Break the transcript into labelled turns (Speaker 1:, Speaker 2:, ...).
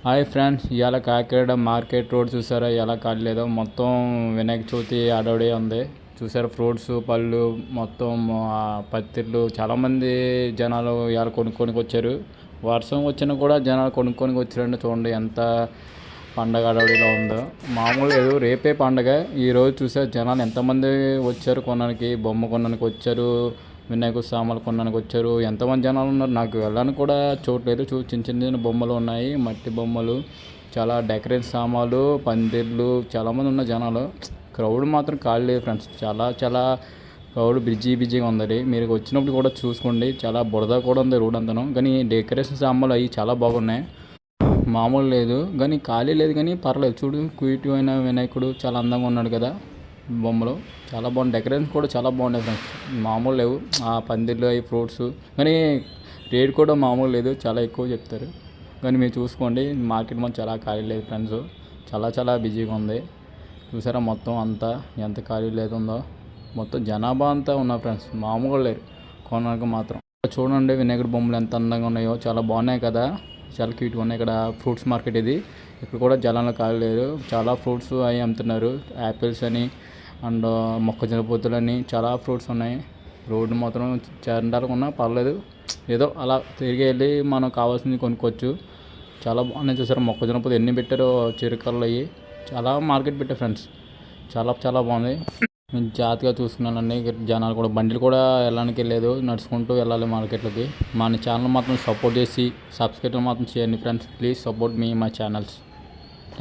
Speaker 1: Hi friends, ఇవాళ Kakinada market road చూసారా ఎలా కాలేదో. మొత్తం వినాయక చవితి అడవుడే ఉంది చూసారా. ఫ్రూట్స్, పళ్ళు, మొత్తం పత్తిళ్ళు, చాలామంది జనాలు ఇవాళ కొనుక్కొని వచ్చారు. వర్షం వచ్చినా కూడా జనాలు కొనుక్కొని వచ్చారండి. చూడండి ఎంత పండగ అడవుడిలో ఉందో. మామూలు లేదు, రేపే పండగ. ఈరోజు చూసారు జనాలు ఎంతమంది వచ్చారు కొనడానికి, బొమ్మ కొనడానికి వచ్చారు, వినాయక సామాన్లు కొనడానికి వచ్చారు. ఎంతమంది జనాలు ఉన్నారు నాకు వెళ్ళడానికి కూడా చోట్లేదు. చిన్న చిన్న బొమ్మలు ఉన్నాయి, మట్టి బొమ్మలు, చాలా డెకరేషన్ సామాన్లు, పందిర్లు, చాలామంది ఉన్న జనాలు. క్రౌడ్ మాత్రం ఖాళీ లేదు ఫ్రెండ్స్. చాలా క్రౌడ్ బిజీగా ఉంది. మీరు వచ్చినప్పుడు కూడా చూసుకోండి. చాలా బురద కూడా ఉంది రోడ్ అంతను. కానీ డెకరేషన్ సామాన్లు అవి చాలా బాగున్నాయి. మామూలు లేదు కానీ ఖాళీ లేదు, కానీ పర్లేదు. చూడు, క్యూట్ అయిన వినాయకుడు చాలా అందంగా ఉన్నాడు కదా. బొమ్మలు చాలా బాగుంది, డెకరేషన్ కూడా చాలా బాగున్నాయి ఫ్రెండ్స్. మామూలు లేవు ఆ పందిర్లు, అవి ఫ్రూట్స్. కానీ రేట్ కూడా మామూలు లేదు, చాలా ఎక్కువ చెప్తారు. కానీ మీరు చూసుకోండి, మార్కెట్ మొత్తం చాలా ఖాళీ లేదు ఫ్రెండ్స్. చాలా బిజీగా ఉంది చూసారా. మొత్తం అంతా ఎంత ఖాళీ లేదుందో. మొత్తం జనాభా అంతా ఉన్నారు ఫ్రెండ్స్, మామూలు లేరు కొనడానికి మాత్రం. చూడండి వినాయకుడి బొమ్మలు ఎంత అందంగా ఉన్నాయో, చాలా బాగున్నాయి కదా, చాలా క్యూట్గా ఉన్నాయి. ఇక్కడ ఫ్రూట్స్ మార్కెట్ ఇది. ఇక్కడ కూడా జనాలు ఖాళీ లేదు. చాలా ఫ్రూట్స్ అవి అమ్ముతున్నారు. యాపిల్స్ అని అండ్ మొక్కజొన్న పొత్తులని చాలా ఫ్రూట్స్ ఉన్నాయి. రోడ్డు మాత్రం చండాలకు ఉన్నా పర్లేదు, ఏదో అలా తిరిగి వెళ్ళి మనం కావాల్సింది కొనుక్కోవచ్చు. చాలా బాగున్నాయి చూసారు. మొక్కజొన్న పొత్తు ఎన్ని పెట్టారో, చిరుకలు అవి చాలా మార్కెట్ పెట్టారు ఫ్రెండ్స్. చాలా బాగుంది. నేను జాగ్రత్తగా చూసుకున్నానండి. జనాలు కూడా, బండిలు కూడా వెళ్ళడానికి లేదు, నడుచుకుంటూ వెళ్ళాలి మార్కెట్లోకి. మన ఛానల్ మాత్రం సపోర్ట్ చేసి సబ్స్క్రైబ్ మాత్రం చేయండి friends. Please support me my channels.